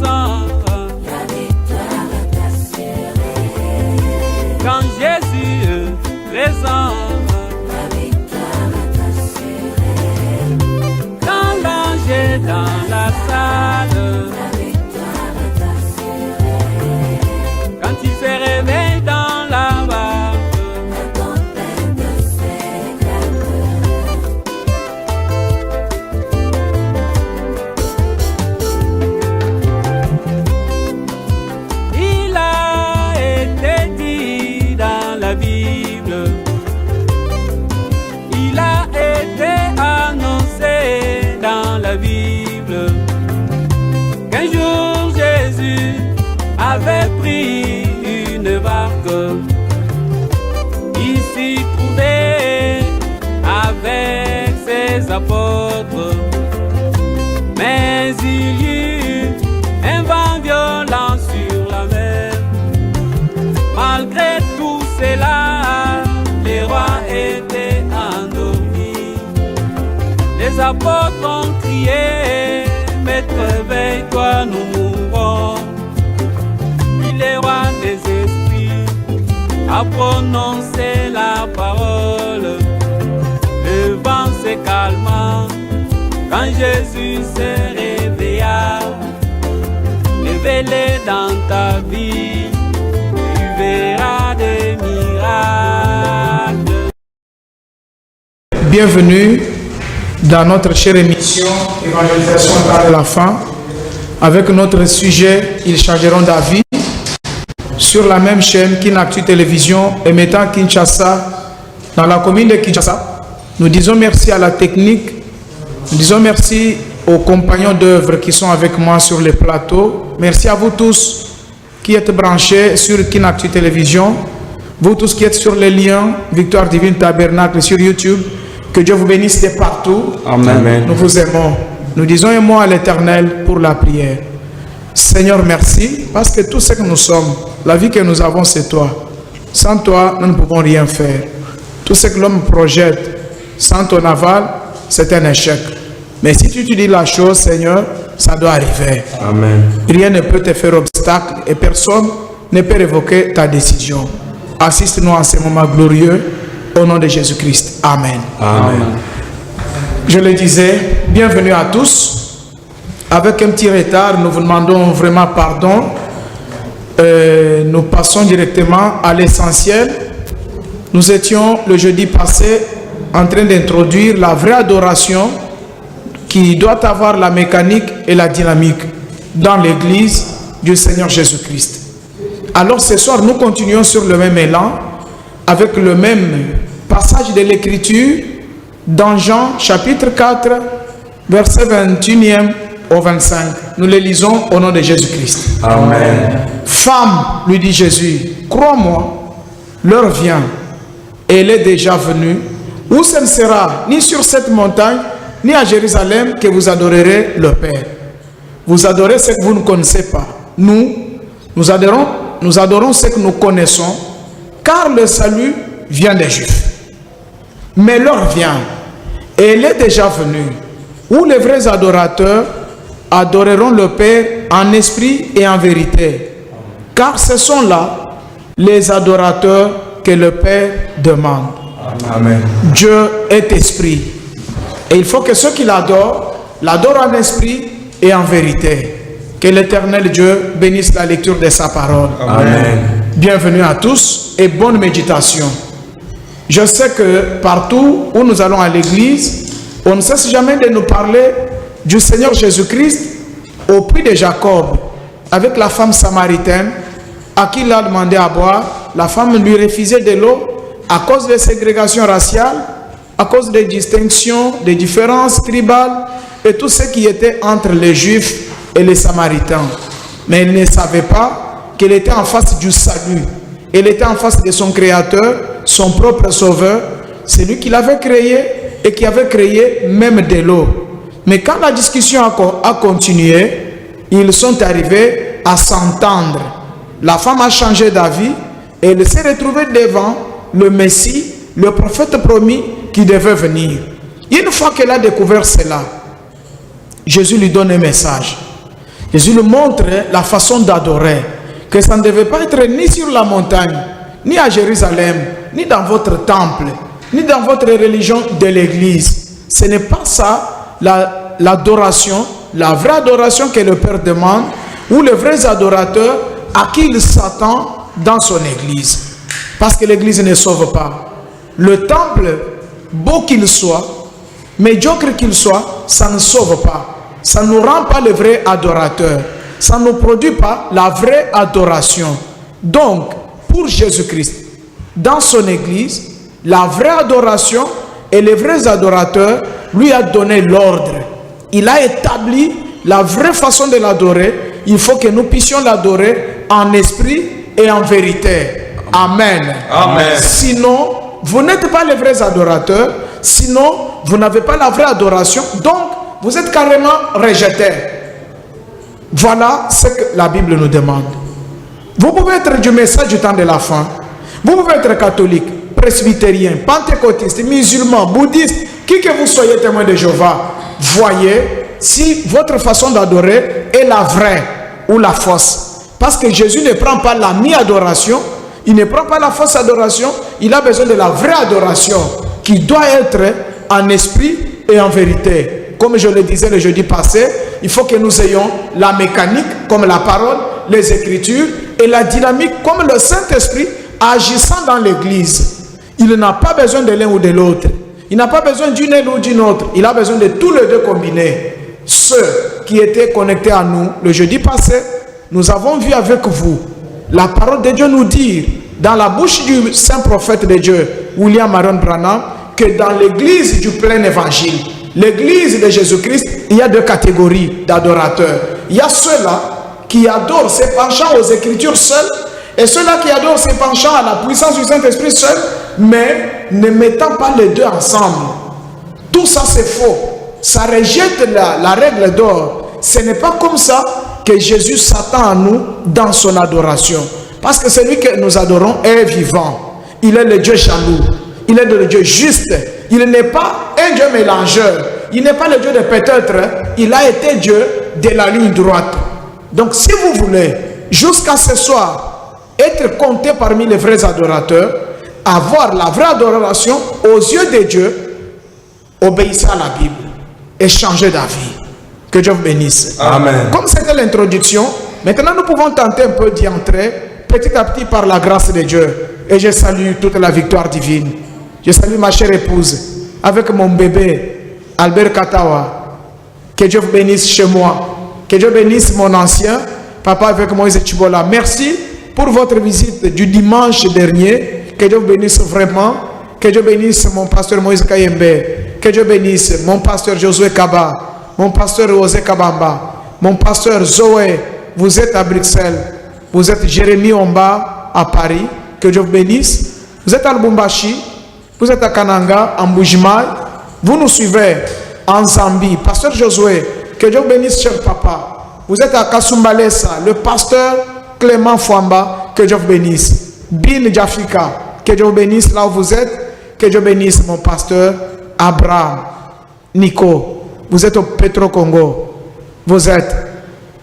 présent. La victoire est assurée. Quand Jésus est présent. La victoire est assurée. Quand l'ange est dans la salle. La victoire est assurée. Quand il se réveille dans la barque. La tempête s'éclate. Il a été dit dans la Bible, il a été annoncé dans la Bible, qu'un jour Jésus avait pris une barque, il s'y trouvait avec ses apôtres, mais il y eut un vent violent sur la mer. Malgré tout cela, les rois étaient endormis. Les apôtres ont crié, Maître, réveille-toi, nous mourrons. Puis les rois des esprits a prononcé la parole. Le vent se calma quand Jésus se réveilla. Révélé dans ta vie, tu verras des miracles. Bienvenue dans notre chère émission Évangélisation par la fin, avec notre sujet Ils changeront d'avis, sur la même chaîne Kinactu Télévision émettant Kinshasa, dans la commune de Kinshasa. Nous disons merci à la technique, nous disons merci aux compagnons d'œuvre qui sont avec moi sur les plateaux. Merci à vous tous qui êtes branchés sur Kinactu Télévision, vous tous qui êtes sur les liens Victoire Divine Tabernacle sur YouTube. Que Dieu vous bénisse de partout. Amen. Nous vous aimons. Nous disons un mot à l'Éternel pour la prière. Seigneur, merci, parce que tout ce que nous sommes, la vie que nous avons, c'est toi. Sans toi, nous ne pouvons rien faire. Tout ce que l'homme projette, sans ton aval, c'est un échec. Mais si tu dis la chose, Seigneur, ça doit arriver. Amen. Rien ne peut te faire obstacle et personne ne peut révoquer ta décision. Assiste-nous en ce moment glorieux, au nom de Jésus-Christ. Amen. Amen. Je le disais, bienvenue à tous. Avec un petit retard, nous vous demandons vraiment pardon. Nous passons directement à l'essentiel. Nous étions le jeudi passé en train d'introduire la vraie adoration qui doit avoir la mécanique et la dynamique dans l'église du Seigneur Jésus-Christ. Alors ce soir, nous continuons sur le même élan avec le même passage de l'écriture dans Jean chapitre 4, verset 21 au 25. Nous le lisons au nom de Jésus-Christ. Amen. Femme, lui dit Jésus, crois-moi, l'heure vient, et elle est déjà venue, où ce ne sera ni sur cette montagne, ni à Jérusalem que vous adorerez le Père. Vous adorez ce que vous ne connaissez pas. Nous adorons ce que nous connaissons, car le salut vient des Juifs. Mais l'heure vient, et elle est déjà venue, où les vrais adorateurs adoreront le Père en esprit et en vérité. Car ce sont là les adorateurs que le Père demande. Amen. Dieu est esprit. Et il faut que ceux qui l'adorent en esprit et en vérité. Que l'Éternel Dieu bénisse la lecture de sa parole. Amen. Bienvenue à tous et bonne méditation. Je sais que partout où nous allons à l'église, on ne cesse jamais de nous parler du Seigneur Jésus-Christ au puits de Jacob, avec la femme samaritaine à qui il a demandé à boire. La femme lui refusait de l'eau à cause des ségrégations raciales, à cause des distinctions, des différences tribales et tout ce qui était entre les Juifs et les Samaritains. Mais elle ne savait pas qu'elle était en face du salut. Elle était en face de son Créateur, son propre Sauveur, celui qui l'avait créé et qui avait créé même de l'eau. Mais quand la discussion a continué, ils sont arrivés à s'entendre. La femme a changé d'avis et elle s'est retrouvée devant le Messie, le prophète promis qui devait venir. Une fois qu'elle a découvert cela, Jésus lui donne un message. Jésus nous montre la façon d'adorer, que ça ne devait pas être ni sur la montagne, ni à Jérusalem, ni dans votre temple, ni dans votre religion de l'église. Ce n'est pas ça l'adoration, la vraie adoration que le Père demande, ou les vrais adorateurs à qui il s'attend dans son église. Parce que l'église ne sauve pas. Le temple, beau qu'il soit, médiocre qu'il soit, ça ne sauve pas. Ça ne nous rend pas le vrai adorateur. Ça ne nous produit pas la vraie adoration. Donc, pour Jésus-Christ, dans son église, la vraie adoration et les vrais adorateurs lui a donné l'ordre. Il a établi la vraie façon de l'adorer. Il faut que nous puissions l'adorer en esprit et en vérité. Amen. Amen. Sinon, vous n'êtes pas les vrais adorateurs. Sinon, vous n'avez pas la vraie adoration. Donc, vous êtes carrément rejetés. Voilà ce que la Bible nous demande. Vous pouvez être du message du temps de la fin. Vous pouvez être catholique, presbytérien, pentecôtiste, musulman, bouddhiste, qui que vous soyez témoin de Jéhovah. Voyez si votre façon d'adorer est la vraie ou la fausse. Parce que Jésus ne prend pas la mi-adoration, il ne prend pas la fausse adoration, il a besoin de la vraie adoration qui doit être en esprit et en vérité. Comme je le disais le jeudi passé, il faut que nous ayons la mécanique comme la parole, les Écritures et la dynamique comme le Saint-Esprit agissant dans l'Église. Il n'a pas besoin de l'un ou de l'autre. Il n'a pas besoin d'une ou d'une autre. Il a besoin de tous les deux combinés. Ceux qui étaient connectés à nous le jeudi passé, nous avons vu avec vous la parole de Dieu nous dire dans la bouche du saint prophète de Dieu, William Marion Branham, que dans l'église du plein évangile, l'église de Jésus-Christ, il y a deux catégories d'adorateurs. Il y a ceux-là qui adorent se penchant aux Écritures seules, et ceux-là qui adorent se penchant à la puissance du Saint-Esprit seul, mais ne mettant pas les deux ensemble. Tout ça c'est faux. Ça rejette la règle d'or. Ce n'est pas comme ça que Jésus s'attend à nous dans son adoration. Parce que celui que nous adorons est vivant. Il est le Dieu jaloux. Il est le Dieu juste. Il n'est pas un Dieu mélangeur. Il n'est pas le Dieu de peut-être. Il a été Dieu de la ligne droite. Donc si vous voulez, jusqu'à ce soir, être compté parmi les vrais adorateurs, avoir la vraie adoration aux yeux de Dieu, obéissez à la Bible et changez d'avis. Que Dieu vous bénisse. Amen. Comme c'était l'introduction, maintenant nous pouvons tenter un peu d'y entrer petit à petit par la grâce de Dieu. Et je salue toute la victoire divine. Je salue ma chère épouse avec mon bébé Albert Katawa. Que Dieu vous bénisse chez moi. Que Dieu bénisse mon ancien papa avec Moïse Chibola. Merci pour votre visite du dimanche dernier. Que Dieu vous bénisse vraiment. Que Dieu bénisse mon pasteur Moïse Kayembe. Que Dieu bénisse mon pasteur Josué Kaba. Mon pasteur Osé Kabamba. Mon pasteur Zoé. Vous êtes à Bruxelles. Vous êtes Jérémy Omba à Paris. Que Dieu vous bénisse. Vous êtes à Lubumbashi. Vous êtes à Kananga, en Bujimaï. Vous nous suivez en Zambie. Pasteur Josué. Que Dieu vous bénisse, cher papa. Vous êtes à Kasumbalesa. Le pasteur Clément Fouamba. Que Dieu vous bénisse. Bin Jafika. Que Dieu vous bénisse là où vous êtes. Que Dieu bénisse mon pasteur Abraham Nico. Vous êtes au Petro-Congo. Vous êtes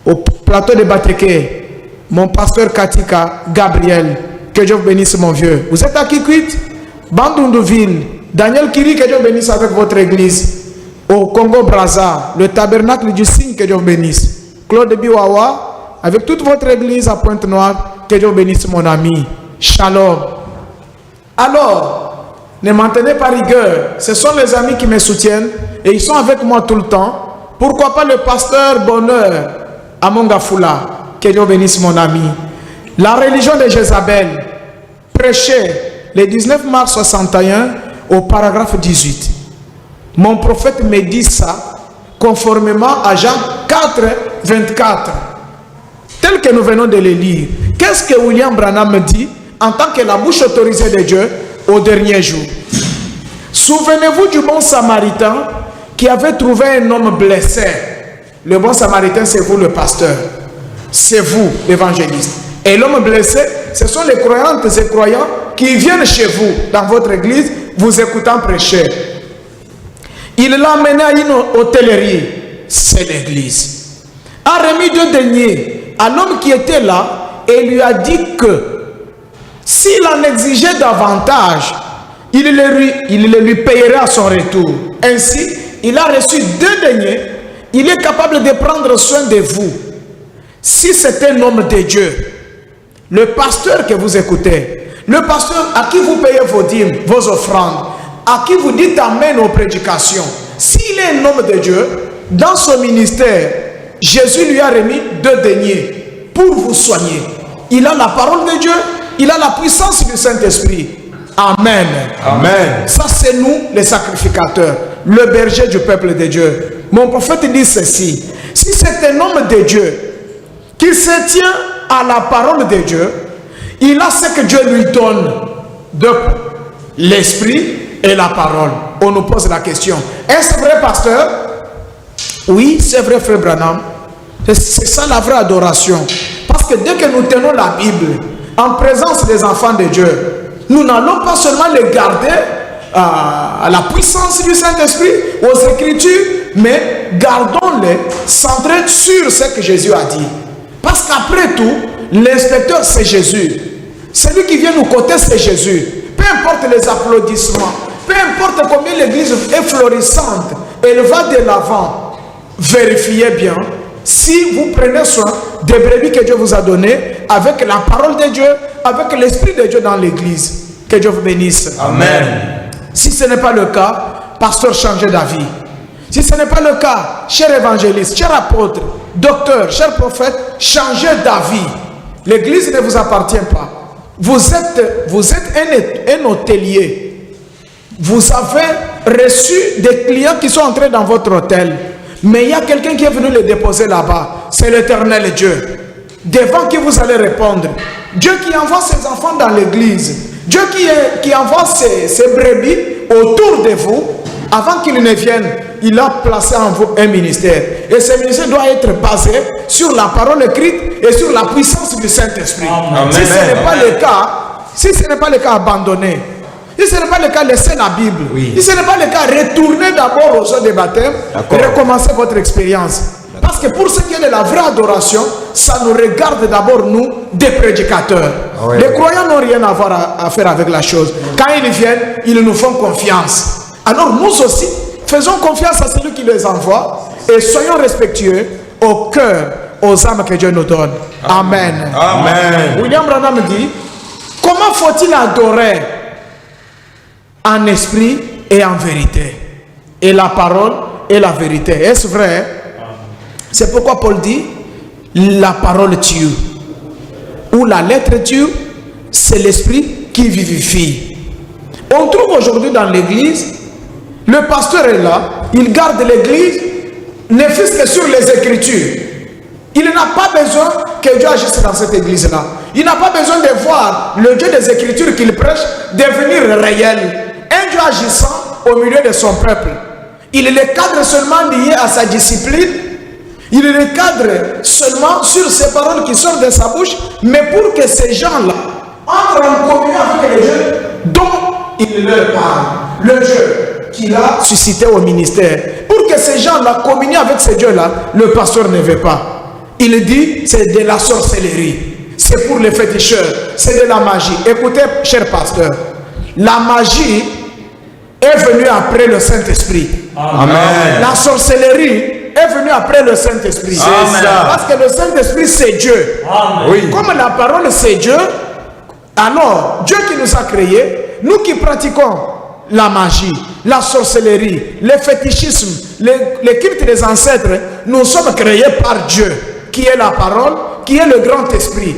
au plateau de Bateke. Mon pasteur Katika Gabriel. Que Dieu vous bénisse mon vieux. Vous êtes à Kikwit, Bandundouville. Daniel Kiri, que Dieu vous bénisse avec votre église. Au Congo-Brazza, le tabernacle du signe, que Dieu vous bénisse. Claude Biwawa, avec toute votre église à Pointe-Noire, que Dieu vous bénisse mon ami. Shalom. Alors, ne maintenez pas rigueur. Ce sont les amis qui me soutiennent et ils sont avec moi tout le temps. Pourquoi pas le pasteur Bonheur à Mongafula. Que Dieu bénisse mon ami. La religion de Jézabel, prêchée le 19 mars 61 au paragraphe 18. Mon prophète me dit ça conformément à Jean 4, 24. Tel que nous venons de le lire. Qu'est-ce que William Branham me dit en tant que la bouche autorisée de Dieu au dernier jour? Souvenez-vous du bon samaritain qui avait trouvé un homme blessé. Le bon samaritain, c'est vous le pasteur. C'est vous l'évangéliste. Et l'homme blessé, ce sont les croyantes et croyants qui viennent chez vous, dans votre église, vous écoutant prêcher. Il l'a amené à une hôtellerie. C'est l'église. a remis 2 deniers à l'homme qui était là et lui a dit que s'il en exigeait davantage, il le lui payerait à son retour. Ainsi, il a reçu 2 deniers. Il est capable de prendre soin de vous. Si c'est un homme de Dieu, le pasteur que vous écoutez, le pasteur à qui vous payez vos dîmes, vos offrandes, à qui vous dites amen aux prédications, s'il est un homme de Dieu, dans son ministère, Jésus lui a remis 2 deniers pour vous soigner. Il a la parole de Dieu, il a la puissance du Saint-Esprit. Amen. Amen. Ça, c'est nous, les sacrificateurs, le berger du peuple de Dieu. Mon prophète dit ceci: si c'est un homme de Dieu qui se tient à la parole de Dieu, il a ce que Dieu lui donne de l'esprit et la parole. On nous pose la question: est-ce vrai, pasteur? Oui, c'est vrai, frère Branham. C'est ça la vraie adoration. Parce que dès que nous tenons la Bible en présence des enfants de Dieu, nous n'allons pas seulement les garder à la puissance du Saint-Esprit, aux Écritures, mais gardons-les centrés sur ce que Jésus a dit. Parce qu'après tout, l'inspecteur, c'est Jésus. Celui qui vient nous côté, c'est Jésus. Peu importe les applaudissements, peu importe combien l'église est florissante, elle va de l'avant. Vérifiez bien si vous prenez soin des brebis que Dieu vous a données avec la parole de Dieu, avec l'Esprit de Dieu dans l'église. Que Dieu vous bénisse. Amen. Si ce n'est pas le cas, pasteur, changez d'avis. Si ce n'est pas le cas, cher évangéliste, cher apôtre, docteur, cher prophète, changez d'avis. L'église ne vous appartient pas. Vous êtes un hôtelier. Vous avez reçu des clients qui sont entrés dans votre hôtel. Mais il y a quelqu'un qui est venu les déposer là-bas. C'est l'Éternel Dieu. Devant qui vous allez répondre. Dieu qui envoie ses enfants dans l'église. Dieu qui envoie ses brebis autour de vous. Avant qu'il ne vienne, il a placé en vous un ministère. Et ce ministère doit être basé sur la parole écrite et sur la puissance du Saint-Esprit. Si ce n'est pas le cas, si ce n'est pas le cas, abandonnez. Si ce n'est pas le cas, laissez la Bible. Oui. Si ce n'est pas le cas, retournez d'abord aux eaux de baptême et recommencez votre expérience. Parce que pour ce qui est de la vraie adoration, ça nous regarde d'abord, nous, des prédicateurs. Oui. Les croyants n'ont rien à voir à faire avec la chose. Quand ils viennent, ils nous font confiance. Alors nous aussi, faisons confiance à celui qui les envoie et soyons respectueux au cœur, aux âmes que Dieu nous donne. Amen. Amen. William Branham dit: comment faut-il adorer en esprit et en vérité? Et la parole et la vérité. Est-ce vrai? C'est pourquoi Paul dit: la parole tue. Ou la lettre tue, c'est l'esprit qui vivifie. On trouve aujourd'hui dans l'église, le pasteur est là, il garde l'église, ne fût-ce que sur les Écritures. Il n'a pas besoin que Dieu agisse dans cette église-là. Il n'a pas besoin de voir le Dieu des Écritures qu'il prêche devenir réel. Un Dieu agissant au milieu de son peuple. Il est le cadre seulement lié à sa discipline. Il est le cadre seulement sur ces paroles qui sortent de sa bouche. Mais pour que ces gens-là entrent en communion avec le Dieu dont il leur parle. Le Dieu qu'il a suscité au ministère. Pour que ces gens-là communient avec ces dieux-là, le pasteur ne veut pas. Il dit: c'est de la sorcellerie. C'est pour les féticheurs. C'est de la magie. Écoutez, cher pasteur, la magie est venue après le Saint-Esprit. Amen. La sorcellerie est venue après le Saint-Esprit. C'est ça. Parce que le Saint-Esprit, c'est Dieu. Oui. Comme la parole, c'est Dieu, alors Dieu qui nous a créés, nous qui pratiquons la magie, la sorcellerie, le fétichisme, les cultes des ancêtres, nous sommes créés par Dieu, qui est la parole, qui est le grand esprit.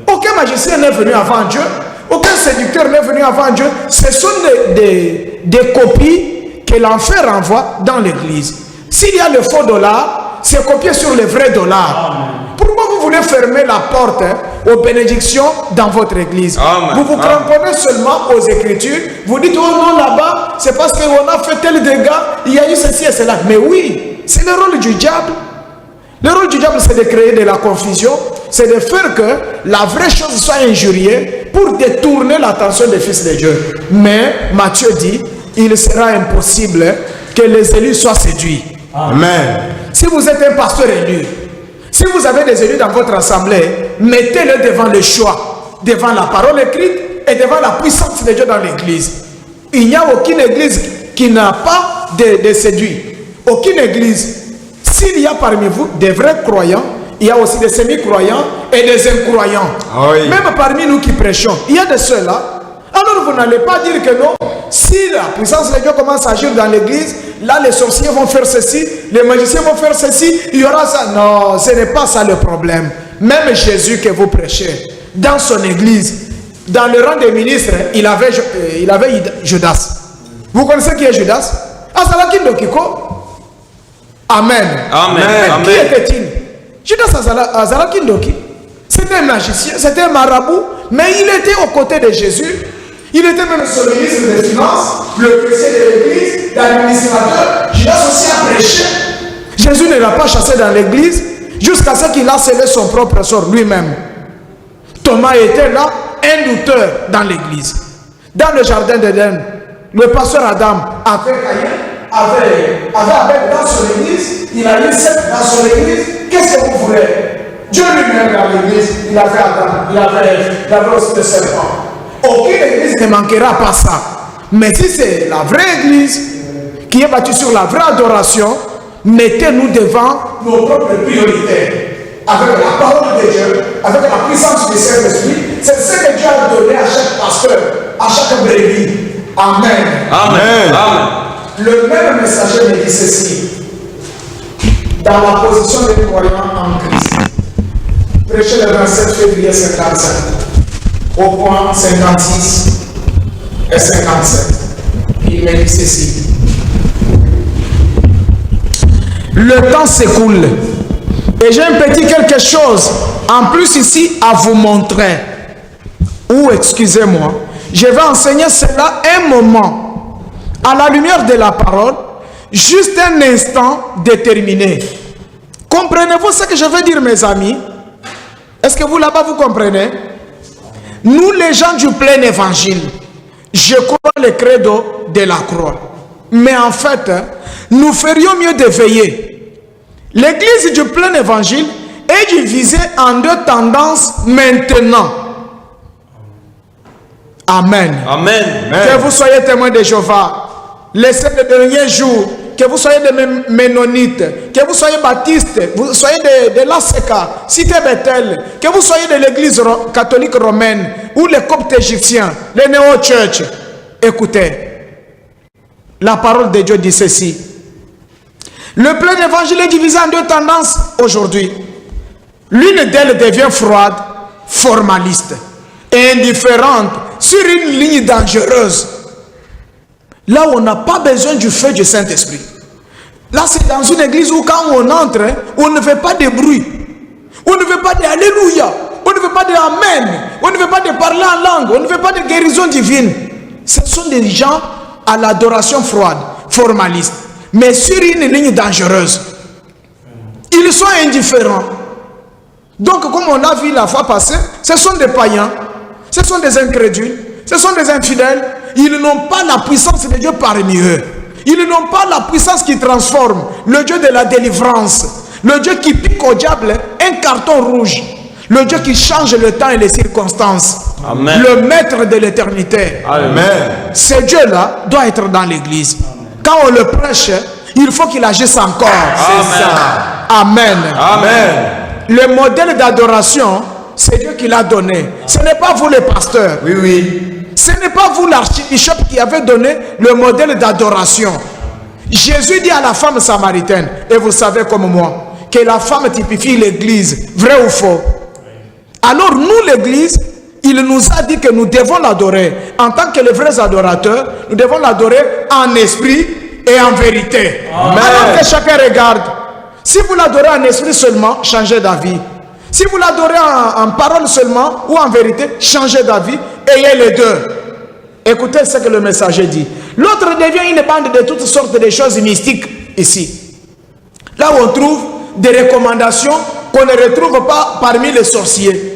Aucun magicien n'est venu avant Dieu, aucun séducteur n'est venu avant Dieu. Ce sont des copies que l'enfer envoie dans l'église. S'il y a le faux dollar, c'est copié sur le vrai dollar. Pourquoi vous voulez fermer la porte aux bénédictions dans votre église? Amen. Vous vous cramponnez seulement aux Écritures. Vous dites: oh non, là-bas, c'est parce qu'on a fait tel dégât, il y a eu ceci et cela. Mais oui, c'est le rôle du diable. Le rôle du diable, c'est de créer de la confusion, c'est de faire que la vraie chose soit injuriée pour détourner l'attention des fils de Dieu. Mais Matthieu dit: il sera impossible que les élus soient séduits. Amen. Si vous êtes un pasteur élu, Si vous avez des élus dans votre assemblée, mettez-les devant le choix, devant la parole écrite et devant la puissance de Dieu dans l'église. Il n'y a aucune église qui n'a pas de séduit. Aucune église. S'il y a parmi vous des vrais croyants, il y a aussi des semi-croyants et des incroyants. Oui. Même parmi nous qui prêchons, il y a de ceux-là. Alors vous n'allez pas dire que non. Si la puissance de Dieu commence à agir dans l'église, là les sorciers vont faire ceci, les magiciens vont faire ceci, il y aura ça. Non, ce n'est pas ça le problème. Même Jésus que vous prêchez, dans son église, dans le rang des ministres, il avait Judas. Vous connaissez qui est Judas? Azalaki Ndokiko. Amen. Amen. Qui était-il? Judas Azalaki Ndoki. C'était un magicien, c'était un marabout, mais il était aux côtés de Jésus. Il était même son ministre des Finances, le président de l'église, l'administrateur. Judas aussi a prêché. Jésus ne l'a pas chassé dans l'église jusqu'à ce qu'il a scellé son propre sort lui-même. Thomas était là, un douteur dans l'église. Dans le jardin d'Éden, le pasteur Adam avait Caïn, avait Abel dans son église, il a mis Seth dans son église. Qu'est-ce que vous voulez? Dieu lui-même dans l'église, il avait Adam, il avait aussi le serpent. Aucune église ne manquera pas ça. Mais si c'est la vraie église qui est bâtie sur la vraie adoration, mettez-nous devant nos propres priorités. Avec la parole de Dieu, avec la puissance du Saint-Esprit, c'est ce que Dieu a donné à chaque pasteur, à chaque brebis. Amen. Amen. Amen. Le même messager me dit ceci. Dans la position des croyants en Christ. Prêchez le 27 février 55. Au point 56 et 57. Il me dit ceci. Le temps s'écoule. Et j'ai un petit quelque chose en plus ici à vous montrer. Ou excusez-moi, je vais enseigner cela un moment. À la lumière de la parole, juste un instant déterminé. Comprenez-vous ce que je veux dire, mes amis? Est-ce que vous là-bas, vous comprenez? Nous, les gens du plein évangile, je crois le credo de la croix. Mais en fait, nous ferions mieux de veiller. L'église du plein évangile est divisée en deux tendances maintenant. Amen. Amen. Que vous soyez témoins de Jéhovah, les 7 derniers jours, que vous soyez des Ménonites, que vous soyez baptistes, vous soyez de l'ACK, Cité Bethel, que vous soyez de l'église catholique romaine ou les coptes égyptiens, les néo-church. Écoutez, la parole de Dieu dit ceci. Le plein évangile est divisé en deux tendances aujourd'hui. L'une d'elles devient froide, formaliste et indifférente sur une ligne dangereuse. Là où on n'a pas besoin du feu du Saint-Esprit. Là, c'est dans une église où quand on entre, on ne fait pas de bruit. On ne veut pas de Alléluia. On ne veut pas de Amen. On ne veut pas de parler en langue. On ne veut pas de guérison divine. Ce sont des gens à l'adoration froide, formaliste, mais sur une ligne dangereuse. Ils sont indifférents. Donc, comme on a vu la fois passée, ce sont des païens, ce sont des incrédules, ce sont des infidèles. Ils n'ont pas la puissance de Dieu parmi eux. Ils n'ont pas la puissance qui transforme. Le Dieu de la délivrance. Le Dieu qui pique au diable un carton rouge. Le Dieu qui change le temps et les circonstances. Amen. Le maître de l'éternité. Amen. Ce Dieu-là doit être dans l'église. Quand on le prêche, il faut qu'il agisse encore. C'est ça. Amen. Amen. Le modèle d'adoration, c'est Dieu qui l'a donné. Ce n'est pas vous les pasteurs. Oui, oui. Ce n'est pas vous l'archibishop qui avez donné le modèle d'adoration. Jésus dit à la femme samaritaine, et vous savez comme moi, que la femme typifie l'église, vrai ou faux? Alors nous l'église, il nous a dit que nous devons l'adorer. En tant que les vrais adorateurs, nous devons l'adorer en esprit et en vérité. Amen. Alors que chacun regarde. Si vous l'adorez en esprit seulement, changez d'avis. Si vous l'adorez en parole seulement ou en vérité, changez d'avis. Ayez les deux. Écoutez ce que le messager dit. L'autre devient une bande de toutes sortes de choses mystiques ici. Là où on trouve des recommandations qu'on ne retrouve pas parmi les sorciers.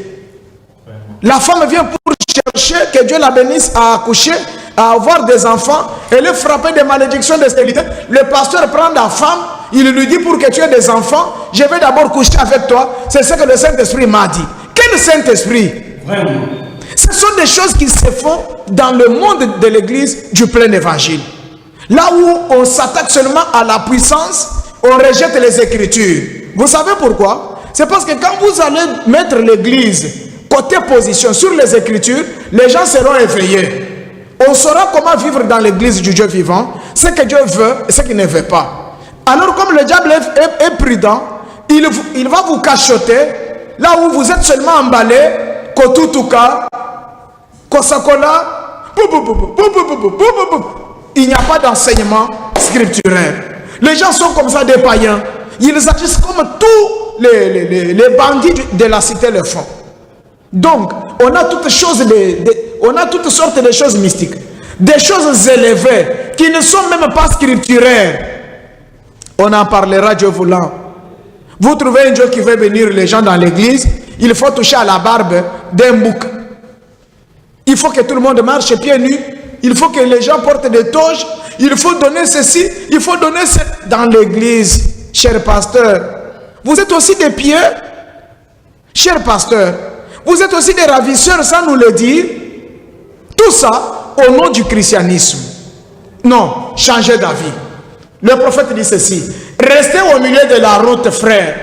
La femme vient pour chercher que Dieu la bénisse à accoucher, à avoir des enfants. Elle est frappée de malédictions de stérilité. Le pasteur prend la femme il lui dit pour que tu aies des enfants, je vais d'abord coucher avec toi. C'est ce que le Saint-Esprit m'a dit. Quel Saint-Esprit? Vraiment. Ce sont des choses qui se font dans le monde de l'église du plein évangile. Là où on s'attaque seulement à la puissance, on rejette les Écritures. Vous savez pourquoi? C'est parce que quand vous allez mettre l'église côté position sur les Écritures, les gens seront éveillés. On saura comment vivre dans l'église du Dieu vivant, ce que Dieu veut et ce qu'il ne veut pas. Alors comme le diable est prudent, il va vous cachoter là où vous êtes seulement emballé, kotutuka, kosakola, il n'y a pas d'enseignement scripturaire. Les gens sont comme ça des païens. Ils agissent comme tous les bandits de la cité le font. Donc, on a toutes sortes de choses mystiques, des choses élevées qui ne sont même pas scripturaires. On en parlera, Dieu voulant. Vous trouvez un Dieu qui veut bénir les gens dans l'église, il faut toucher à la barbe d'un bouc. Il faut que tout le monde marche pieds nus. Il faut que les gens portent des toges. Il faut donner ceci, il faut donner ceci. Dans l'église, cher pasteur, vous êtes aussi des pieux, cher pasteur. Vous êtes aussi des ravisseurs sans nous le dire. Tout ça au nom du christianisme. Non, changez d'avis. Le prophète dit ceci. Restez au milieu de la route, frère.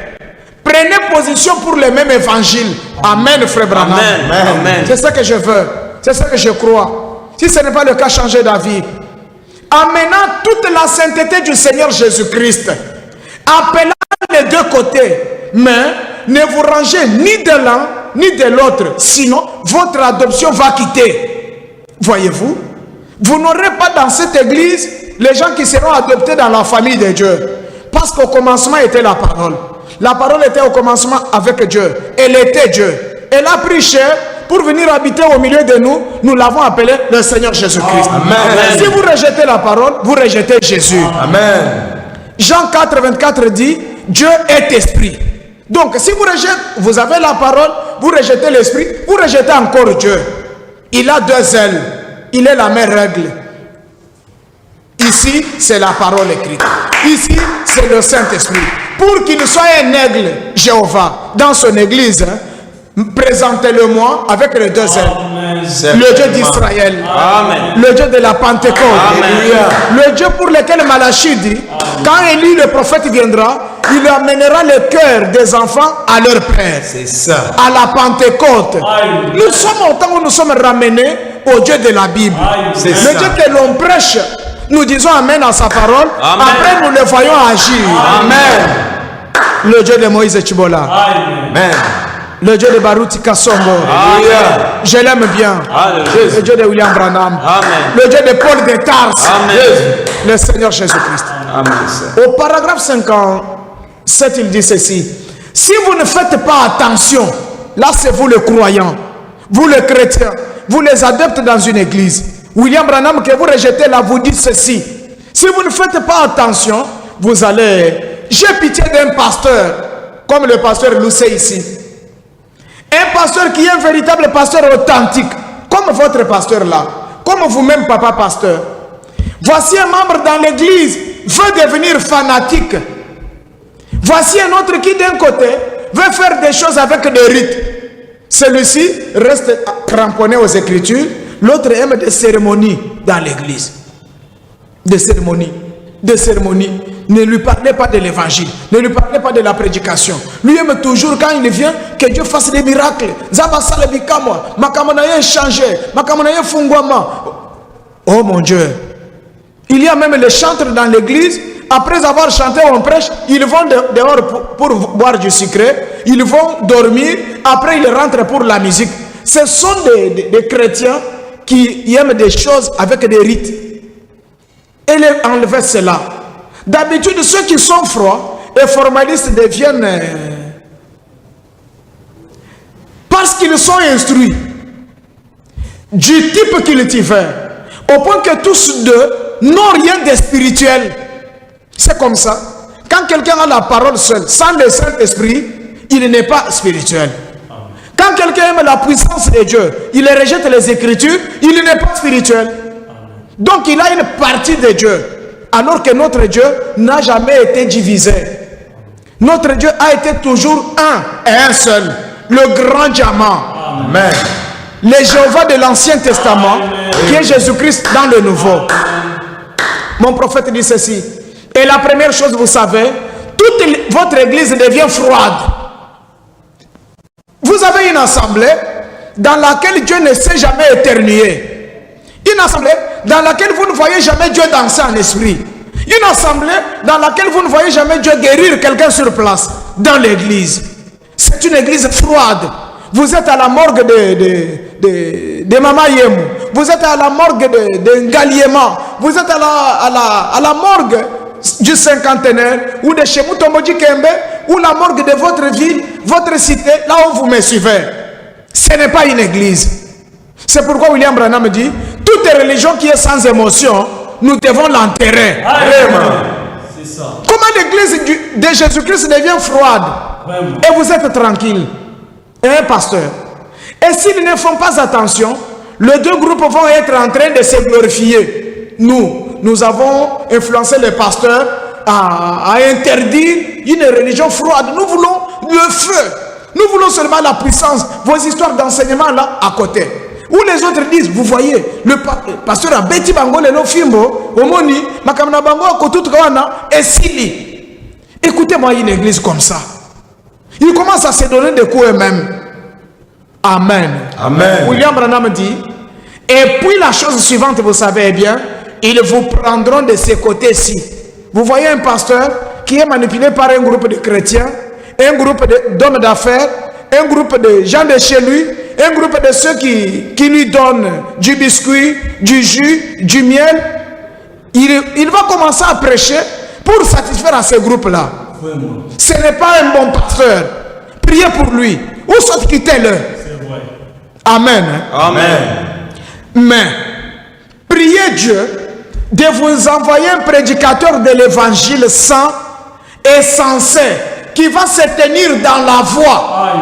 Prenez position pour le même évangile. Amen, frère Branham. Amen. Amen. C'est ça que je veux. C'est ça que je crois. Si ce n'est pas le cas, changez d'avis. Amenant toute la sainteté du Seigneur Jésus-Christ. Appelant les deux côtés. Mais ne vous rangez ni de l'un ni de l'autre. Sinon, votre adoption va quitter. Voyez-vous? Vous n'aurez pas dans cette église les gens qui seront adoptés dans la famille de Dieu. Parce qu'au commencement était la parole. La parole était au commencement avec Dieu. Elle était Dieu. Elle a pris chair pour venir habiter au milieu de nous. Nous l'avons appelé le Seigneur Jésus-Christ. Amen. Si vous rejetez la parole, vous rejetez Jésus. Amen. Jean 4, 24 dit, Dieu est esprit. Donc, si vous rejetez, vous avez la parole, vous rejetez l'esprit, vous rejetez encore Dieu. Il a deux ailes. Il est la même règle. Ici, c'est la parole écrite. Ici, c'est le Saint-Esprit. Pour qu'il soit un aigle, Jéhovah, dans son église, présentez-le-moi avec les deux ailes. Le Dieu d'Israël. Le Dieu de la Pentecôte. Le Dieu pour lequel Malachie dit, quand Élie le prophète viendra, il amènera le cœur des enfants à leur père. C'est ça. À la Pentecôte. Nous sommes au temps où nous sommes ramenés au Dieu de la Bible. C'est le ça. Dieu que l'on prêche, nous disons Amen à sa parole. Amen. Après, nous le voyons agir. Amen. Le Dieu de Moïse Chibola. Amen. Le Dieu de Baruti Kassongo. Alléluia. Je l'aime bien. Alléluia. Le Dieu de William Branham. Amen. Le Dieu de Paul de Tarse. Amen. Le Seigneur Jésus-Christ. Amen. Au paragraphe 57, il dit ceci. Si vous ne faites pas attention, là c'est vous le croyant, vous le chrétien, vous les adeptes dans une église. William Branham, que vous rejetez là, vous dites ceci. Si vous ne faites pas attention, vous allez... J'ai pitié d'un pasteur, comme le pasteur Lucé ici. Un pasteur qui est un véritable pasteur authentique, comme votre pasteur là, comme vous-même, papa pasteur. Voici un membre dans l'église, veut devenir fanatique. Voici un autre qui d'un côté veut faire des choses avec des rites. Celui-ci reste cramponné aux Écritures, l'autre aime des cérémonies dans l'église. Des cérémonies. Des cérémonies. Ne lui parlez pas de l'évangile. Ne lui parlez pas de la prédication. Lui aime toujours quand il vient que Dieu fasse des miracles. Zabasale bikamo. Makamonaye changé. Makamonaye fungwama. Oh mon Dieu. Il y a même les chantres dans l'église. Après avoir chanté, on prêche. Ils vont dehors pour boire du sucré. Ils vont dormir. Après, ils rentrent pour la musique. Ce sont des chrétiens qui aiment des choses avec des rites. Et enlever cela. D'habitude, ceux qui sont froids et formalistes deviennent... parce qu'ils sont instruits du type cultivaire, au point que tous deux n'ont rien de spirituel. C'est comme ça. Quand quelqu'un a la parole seule, sans le Saint-Esprit, il n'est pas spirituel. Quand quelqu'un aime la puissance de Dieu, il rejette les Écritures, il n'est pas spirituel. Donc il a une partie de Dieu alors que notre Dieu n'a jamais été divisé. Notre Dieu a été toujours un et un seul, le grand diamant. Amen. Le Jéhovah de l'Ancien Testament, qui est Jésus-Christ dans le Nouveau. Mon prophète dit ceci. Et la première chose, vous savez, toute votre église devient froide. Vous avez une assemblée dans laquelle Dieu ne sait jamais éternuer. Une assemblée dans laquelle vous ne voyez jamais Dieu danser en esprit. Une assemblée dans laquelle vous ne voyez jamais Dieu guérir quelqu'un sur place dans l'église. C'est une église froide. Vous êtes à la morgue de Mama Yemou. Vous êtes à la morgue de Ngaliema. Vous êtes à la morgue du cinquantenaire ou de chez Moutomodji Kembe ou la morgue de votre ville, votre cité, là où vous me suivez. Ce n'est pas une église. C'est pourquoi William Branham dit, toute religion qui est sans émotion, nous devons l'enterrer. C'est ça. Comment l'église de Jésus-Christ devient froide et vous êtes tranquille? Et un pasteur. Et s'ils ne font pas attention, les deux groupes vont être en train de se glorifier. Nous avons influencé les pasteurs à interdire une religion froide. Nous voulons le feu. Nous voulons seulement la puissance. Vos histoires d'enseignement là, à côté. Où les autres disent, vous voyez, le pasteur a bêti bango le fimbo, omoni, makamna bango kotout kawana, et sili. Écoutez-moi une église comme ça. Ils commencent à se donner des coups eux-mêmes. Amen. Amen. William Branham dit, et puis la chose suivante, vous savez bien, ils vous prendront de ces côtés-ci. Vous voyez un pasteur qui est manipulé par un groupe de chrétiens, un groupe d'hommes d'affaires, un groupe de gens de chez lui, un groupe de ceux qui lui donnent du biscuit, du jus, du miel. Il va commencer à prêcher pour satisfaire à ce groupe-là. Ce n'est pas un bon pasteur. Priez pour lui. Ou soit quittez-le. Amen. Amen. Mais, priez Dieu de vous envoyer un prédicateur de l'évangile saint et sensé qui va se tenir dans la voie.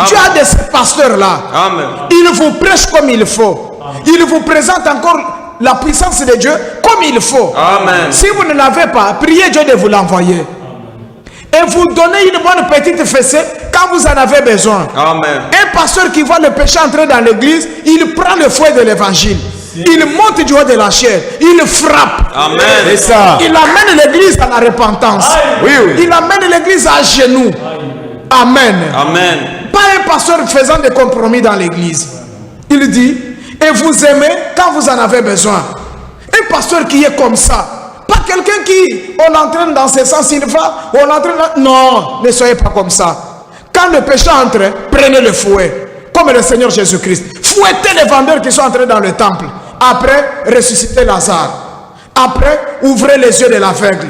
Dieu a de ces pasteurs-là. Il vous prêche comme il faut. Il vous présente encore la puissance de Dieu comme il faut. Amen. Si vous ne l'avez pas, priez Dieu de vous l'envoyer. Et vous donnez une bonne petite fessée quand vous en avez besoin. Amen. Un pasteur qui voit le péché entrer dans l'église, il prend le fouet de l'évangile. Il monte du haut de la chair. Il frappe. Amen. C'est ça. Il amène l'église à la repentance. Oui, oui. Il amène l'église à genoux. Amen. Amen. Pas un pasteur faisant des compromis dans l'église. Il dit, et vous aimez quand vous en avez besoin. Un pasteur qui est comme ça. Pas quelqu'un qui, on entraîne dans ses sens, il va, on entraîne dans... Non, ne soyez pas comme ça. Quand le péché entre, prenez le fouet. Comme le Seigneur Jésus-Christ. Fouettez les vendeurs qui sont entrés dans le temple. Après, ressuscitez Lazare. Après, ouvrez les yeux de l'aveugle.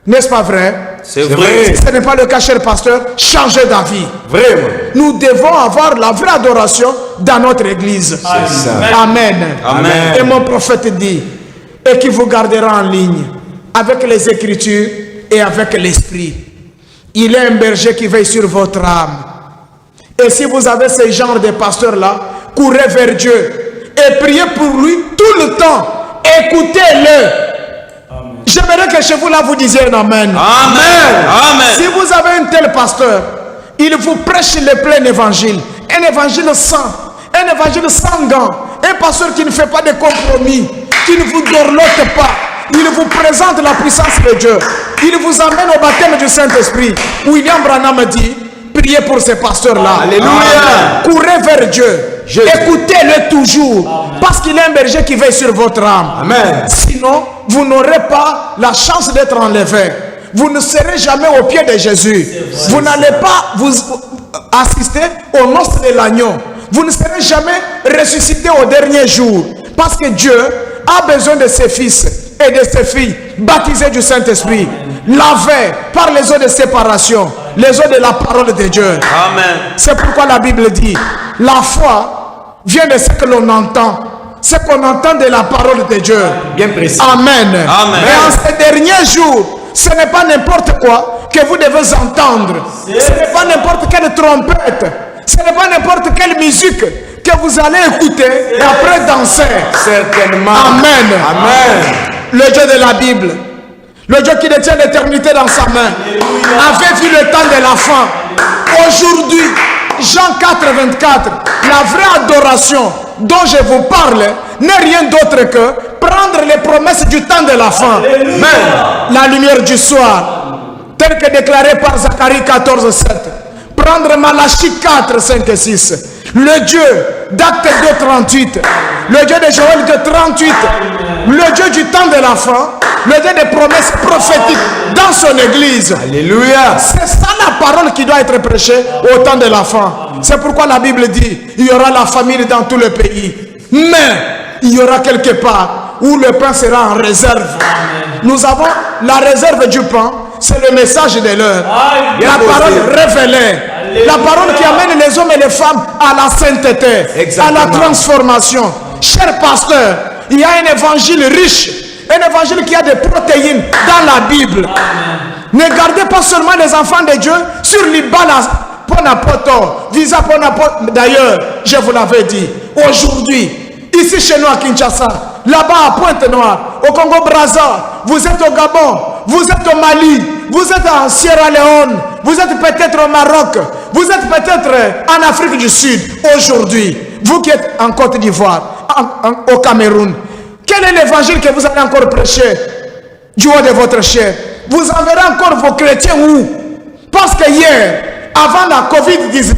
N'est-ce pas vrai? C'est vrai. Si ce n'est pas le cas, cher pasteur, changez d'avis. Vraiment. Nous devons avoir la vraie adoration dans notre église. Amen. Amen. Et mon prophète dit, et qui vous gardera en ligne avec les Écritures et avec l'Esprit. Il est un berger qui veille sur votre âme. Et si vous avez ce genre de pasteur-là, courez vers Dieu et priez pour lui tout le temps. Écoutez-le. J'aimerais que chez vous là vous disiez un amen. Amen. Amen. Si vous avez un tel pasteur, il vous prêche le plein évangile. Un évangile sans gants. Un pasteur qui ne fait pas de compromis, qui ne vous dorlote pas. Il vous présente la puissance de Dieu. Il vous amène au baptême du Saint-Esprit. William Branham dit, priez pour ces pasteurs-là. Alléluia. Courez vers Dieu. Écoutez-le toujours. Parce qu'il est un berger qui veille sur votre âme. Amen. Sinon, vous n'aurez pas la chance d'être enlevé. Vous ne serez jamais au pied de Jésus. Vous n'allez pas vous assister aux noces de l'agneau. Vous ne serez jamais ressuscité au dernier jour. Parce que Dieu a besoin de ses fils et de ses filles baptisés du Saint-Esprit, lavés par les eaux de séparation, les eaux de la parole de Dieu. Amen. C'est pourquoi la Bible dit, la foi vient de ce que l'on entend, ce qu'on entend de la parole de Dieu. Bien précis. Amen. Amen. Et en ces derniers jours, ce n'est pas n'importe quoi que vous devez entendre. Ce n'est pas n'importe quelle trompette. Ce n'est pas n'importe quelle musique que vous allez écouter et après danser. Certainement. Amen. Amen. le Dieu de la Bible, le Dieu qui détient l'éternité dans sa main, avait vu le temps de la fin. Aujourd'hui, Jean 4, 24, la vraie adoration dont je vous parle n'est rien d'autre que prendre les promesses du temps de la fin. Mais la lumière du soir, telle que déclarée par Zacharie 14, 7. Prendre Malachie 4, 5 et 6. Le Dieu d'Acte 2, 38. Le Dieu de Joël 2, 38. Le Dieu du temps de la fin. Le Dieu des promesses prophétiques dans son église. Alléluia. C'est ça la parole qui doit être prêchée au temps de la fin. C'est pourquoi la Bible dit, il y aura la famine dans tout le pays. Mais il y aura quelque part où le pain sera en réserve. Nous avons la réserve du pain. C'est le message de l'heure. La parole révélée. La parole qui amène les hommes et les femmes à la sainteté, Exactement. à la transformation. Cher pasteur, il y a un évangile riche, un évangile qui a des protéines dans la Bible. Ne gardez pas seulement les enfants de Dieu sur l'Ibala Ponapoto, Visa Ponapoto. D'ailleurs, je vous l'avais dit, aujourd'hui, ici chez nous à Kinshasa, là-bas à Pointe-Noire, au Congo-Brazza, vous êtes au Gabon, vous êtes au Mali, vous êtes en Sierra Leone, vous êtes peut-être au Maroc, vous êtes peut-être en Afrique du Sud. Aujourd'hui, vous qui êtes en Côte d'Ivoire, au Cameroun, quel est l'évangile que vous allez encore prêcher du haut de votre chair? Vous enverrez encore vos chrétiens où? Parce que hier, avant la Covid-19,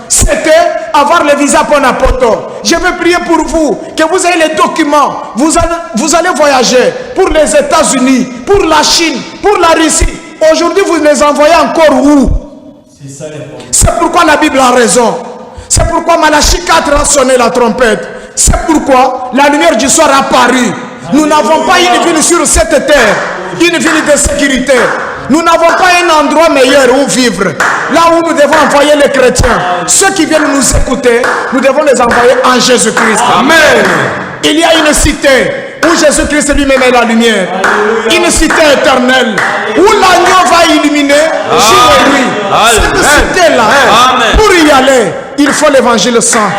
c'était avoir le visa Ponapoto. Je veux prier pour vous, que vous ayez les documents. Vous allez voyager pour les États-Unis, pour la Chine, pour la Russie. Aujourd'hui, vous les envoyez encore où? C'est pourquoi la Bible a raison. C'est pourquoi Malachie 4 a sonné la trompette. C'est pourquoi la lumière du soir a apparu. Nous n'avons pas une ville sur cette terre, une ville de sécurité. Nous n'avons pas un endroit meilleur où vivre. Là où nous devons envoyer les chrétiens. Ceux qui viennent nous écouter, nous devons les envoyer en Jésus-Christ. Amen. Il y a une cité où Jésus-Christ lui-même est la lumière. Une cité éternelle où l'agneau va illuminer jour et nuit. Cette cité-là, pour y aller, il faut l'évangile saint.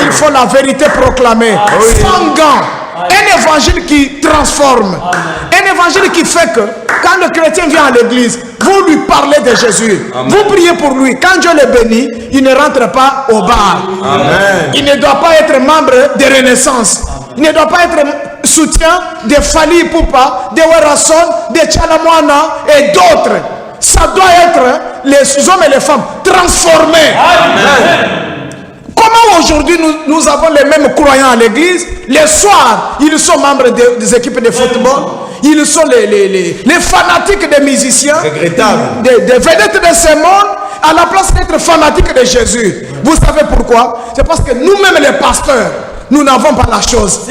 Il faut la vérité proclamée. Sans gants. Un évangile qui transforme. Un évangile qui fait que quand le chrétien vient à l'église, vous lui parlez de Jésus. Vous priez pour lui. Quand Dieu le bénit, il ne rentre pas au bar. Il ne doit pas être membre de Renaissance. Il ne doit pas être soutien de Fali Poupa, de Werason, de Tchalamwana et d'autres. Ça doit être les hommes et les femmes transformés. Comment aujourd'hui nous avons les mêmes croyants à l'église? Les soirs, ils sont membres des équipes de football. Ils sont les fanatiques des musiciens, des vedettes de ce monde, à la place d'être fanatiques de Jésus. Vous savez pourquoi? C'est parce que nous-mêmes les pasteurs, nous n'avons pas la chose.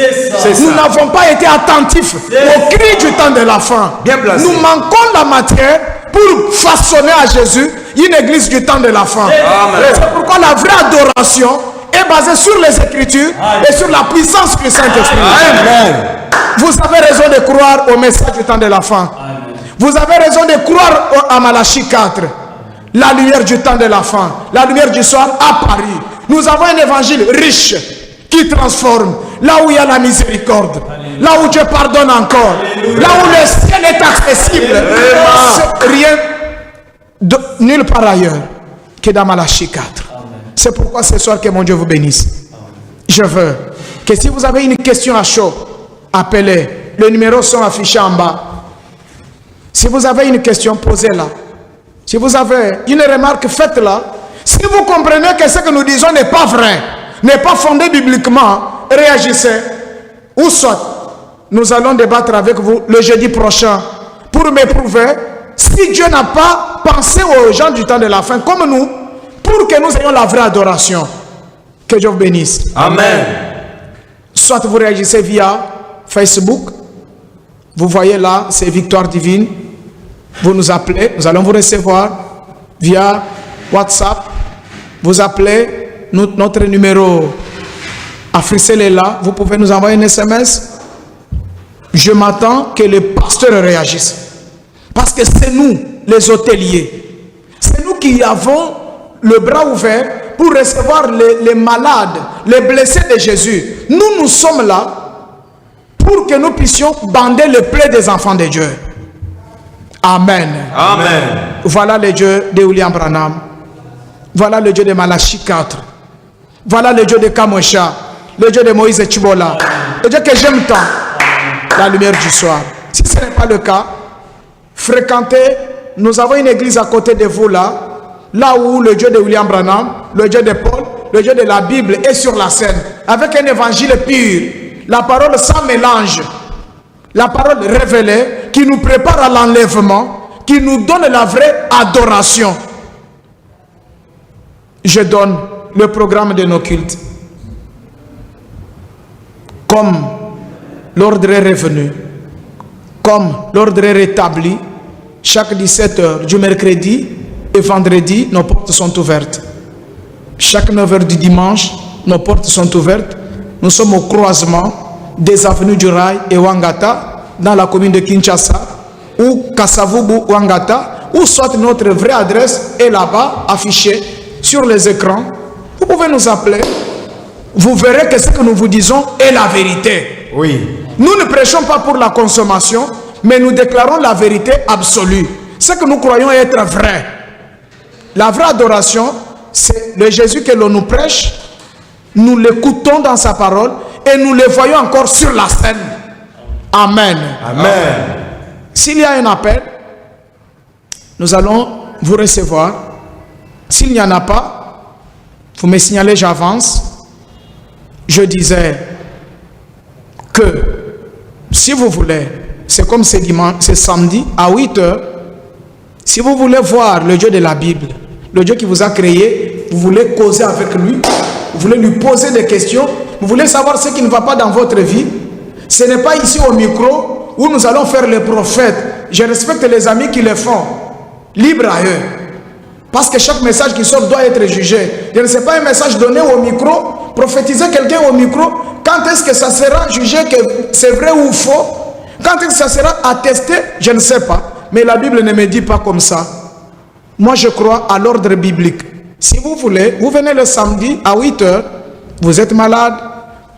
Nous n'avons pas été attentifs au cri du temps de la fin. Nous manquons la matière pour façonner à Jésus une église du temps de la fin. C'est pourquoi la vraie adoration est basée sur les Écritures et sur la puissance du Saint-Esprit. Vous avez raison de croire au message du temps de la fin. Vous avez raison de croire à Malachie 4. La lumière du temps de la fin, la lumière du soir a paru. Nous avons un évangile riche qui transforme. Là où il y a la miséricorde, là où Dieu pardonne encore, là où le ciel est accessible, c'est rien nulle part ailleurs que dans Malachie 4. C'est pourquoi ce soir que mon Dieu vous bénisse. Je veux que si vous avez une question à chaud, appelez. Les numéros sont affichés en bas. Si vous avez une question, posez-la. Si vous avez une remarque, faites-la. Si vous comprenez que ce que nous disons n'est pas vrai, n'est pas fondé bibliquement, réagissez. Ou soit, nous allons débattre avec vous le jeudi prochain pour m'éprouver si Dieu n'a pas pensé aux gens du temps de la fin comme nous, pour que nous ayons la vraie adoration. Que Dieu vous bénisse. Amen. Soit vous réagissez via Facebook. Vous voyez là, c'est Victoire Divine. Vous nous appelez, nous allons vous recevoir via WhatsApp. Vous appelez, notre numéro Africell est là. Vous pouvez nous envoyer un SMS. Je m'attends que le pasteur réagisse. Parce que c'est nous, les hôteliers. C'est nous qui avons le bras ouvert pour recevoir les malades, les blessés de Jésus. Nous sommes là pour que nous puissions bander le plaid des enfants de Dieu. Amen. Amen. Voilà le Dieu de William Branham. Voilà le Dieu de Malachie 4. Voilà le Dieu de Kamosha. Le Dieu de Moïse et Chibola. Le Dieu que j'aime tant. La lumière du soir. Si ce n'est pas le cas, fréquentez. Nous avons une église à côté de vous là. Là où le Dieu de William Branham, le Dieu de Paul, le Dieu de la Bible est sur la scène. Avec un évangile pur. La parole sans mélange. La parole révélée qui nous prépare à l'enlèvement, qui nous donne la vraie adoration. Je donne le programme de nos cultes. Comme l'ordre est revenu, comme l'ordre est rétabli, chaque 17h du mercredi et vendredi, nos portes sont ouvertes. Chaque 9h du dimanche, nos portes sont ouvertes. Nous sommes au croisement des avenues du Rail et Wangata, dans la commune de Kinshasa, ou Kasavubu Wangata, ou soit notre vraie adresse est là-bas, affichée sur les écrans. Vous pouvez nous appeler. Vous verrez que ce que nous vous disons est la vérité. Oui. Nous ne prêchons pas pour la consommation, mais nous déclarons la vérité absolue. Ce que nous croyons être vrai. La vraie adoration, c'est le Jésus que l'on nous prêche. Nous l'écoutons dans sa parole et nous le voyons encore sur la scène. Amen. Amen. S'il y a un appel, nous allons vous recevoir. S'il n'y en a pas, vous me signalez, j'avance. Je disais que si vous voulez, c'est comme ce dimanche, ce samedi à 8h, si vous voulez voir le Dieu de la Bible, le Dieu qui vous a créé, vous voulez causer avec lui, vous voulez lui poser des questions, vous voulez savoir ce qui ne va pas dans votre vie, ce n'est pas ici au micro où nous allons faire les prophètes. Je respecte les amis qui le font, libre à eux. Parce que chaque message qui sort doit être jugé. Je ne sais pas un message donné au micro, prophétiser quelqu'un au micro, quand est-ce que ça sera jugé que c'est vrai ou faux? Quand est-ce que ça sera attesté? Je ne sais pas. Mais la Bible ne me dit pas comme ça. Moi je crois à l'ordre biblique. Si vous voulez, vous venez le samedi à 8h, vous êtes malade,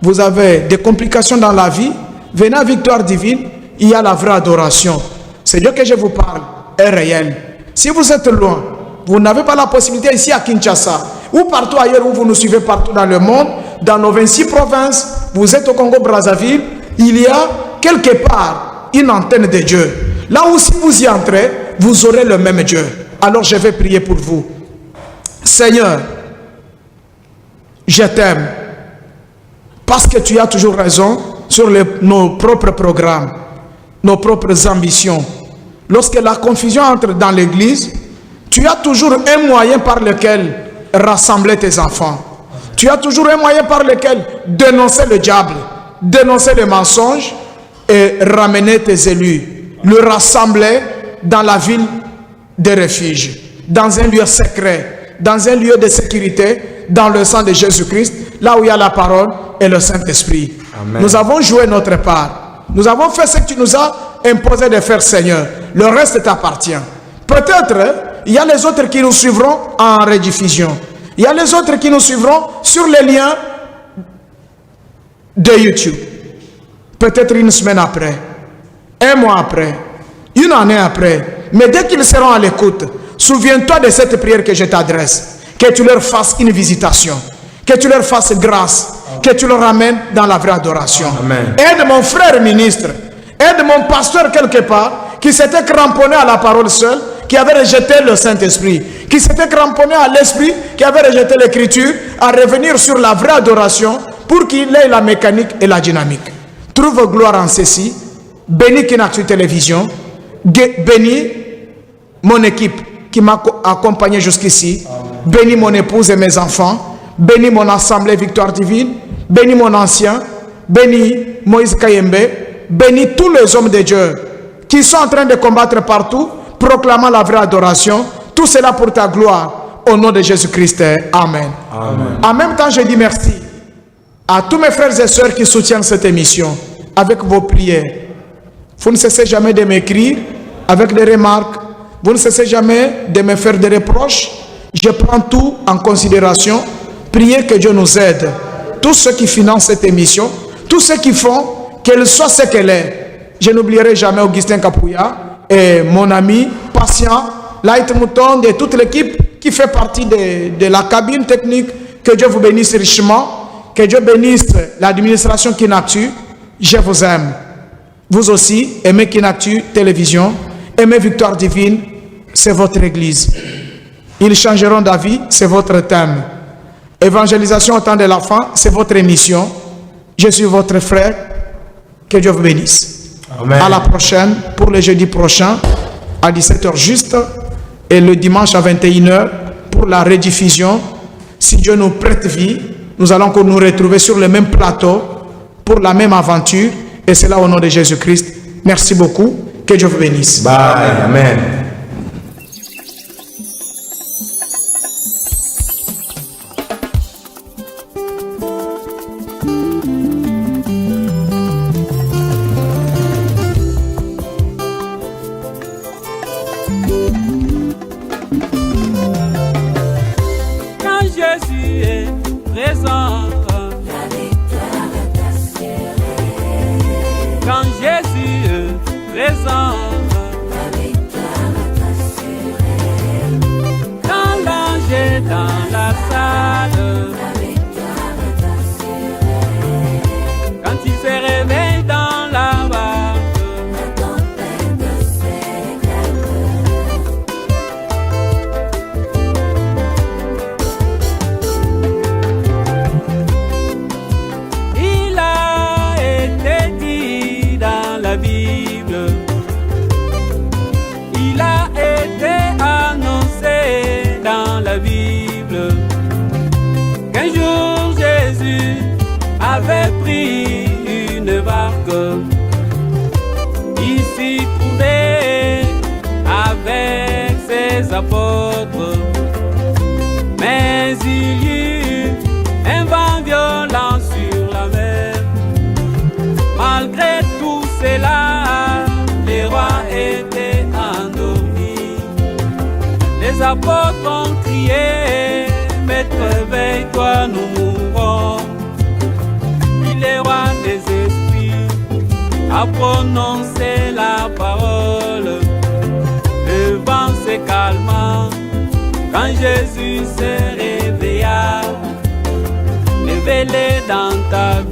vous avez des complications dans la vie, venez à Victoire Divine, il y a la vraie adoration. C'est Dieu que je vous parle, est réel. Si vous êtes loin, vous n'avez pas la possibilité ici à Kinshasa, ou partout ailleurs où vous nous suivez partout dans le monde, dans nos 26 provinces, vous êtes au Congo-Brazzaville, il y a quelque part une antenne de Dieu. Là où si vous y entrez, vous aurez le même Dieu. Alors je vais prier pour vous. Seigneur, je t'aime parce que tu as toujours raison sur nos propres programmes, nos propres ambitions. Lorsque la confusion entre dans l'église, tu as toujours un moyen par lequel rassembler tes enfants. Tu as toujours un moyen par lequel dénoncer le diable, dénoncer les mensonges et ramener tes élus, le rassembler dans la ville de refuge, dans un lieu secret, dans un lieu de sécurité, dans le sang de Jésus-Christ, là où il y a la parole et le Saint-Esprit. Nous avons joué notre part. Nous avons fait ce que tu nous as imposé de faire, Seigneur. Le reste t'appartient. Peut-être, il y a les autres qui nous suivront en rediffusion. Il y a les autres qui nous suivront sur les liens de YouTube. Peut-être une semaine après, un mois après, une année après. Mais dès qu'ils seront à l'écoute, souviens-toi de cette prière que je t'adresse. Que tu leur fasses une visitation. Que tu leur fasses grâce. Que tu leur ramènes dans la vraie adoration. Amen. Aide mon frère ministre. Aide mon pasteur quelque part qui s'était cramponné à la parole seule, qui avait rejeté le Saint-Esprit, qui s'était cramponné à l'Esprit, qui avait rejeté l'Écriture, à revenir sur la vraie adoration pour qu'il ait la mécanique et la dynamique. Trouve gloire en ceci. Bénis Kinactu Télévision. Bénis mon équipe qui m'a accompagné jusqu'ici. Bénis mon épouse et mes enfants. Bénis mon assemblée Victoire Divine. Bénis mon ancien. Bénis Moïse Kayembe. Bénis tous les hommes de Dieu qui sont en train de combattre partout, proclamant la vraie adoration. Tout cela pour ta gloire. Au nom de Jésus-Christ. Amen. Amen. En même temps, je dis merci à tous mes frères et sœurs qui soutiennent cette émission avec vos prières. Vous ne cessez jamais de m'écrire avec des remarques. Vous ne cessez jamais de me faire des reproches. Je prends tout en considération. Priez que Dieu nous aide. Tous ceux qui financent cette émission, tous ceux qui font, qu'elle soit ce qu'elle est. Je n'oublierai jamais Augustin Kapouya et mon ami patient, Light Mouton et toute l'équipe qui fait partie de la cabine technique. Que Dieu vous bénisse richement. Que Dieu bénisse l'administration Kinactu. Je vous aime. Vous aussi, aimez Kinactu Télévision. Aimez Victoire Divine. C'est votre église. Ils changeront d'avis. C'est votre thème. Évangélisation au temps de la fin. C'est votre émission. Je suis votre frère. Que Dieu vous bénisse. Amen. À la prochaine pour le jeudi prochain à 17h juste et le dimanche à 21h pour la rediffusion. Si Dieu nous prête vie, nous allons nous retrouver sur le même plateau pour la même aventure et c'est là au nom de Jésus-Christ. Merci beaucoup. Que Dieu vous bénisse. Bye. Amen. Quand Jésus est présent, La victoire est assurée. quand Jésus est présent, La victoire est assurée. quand l'ange est dans la salle, La victoire est assurée. quand il se réveille dans la barque, La tempête s'éclate. il a été dit dans la Bible, il a été annoncé dans la Bible, qu'un jour Jésus avait pris une barque, il s'y trouvait avec ses apôtres, mais il y eut un vent violent sur la mer. Malgré tout cela, les rois étaient endormis. Les apôtres ont crié, Maître, réveille-toi, nous mourrons. Puis les rois des esprits a prononcé la parole. Le vent se calma quand Jésus se réveilla. Révélé dans ta vie.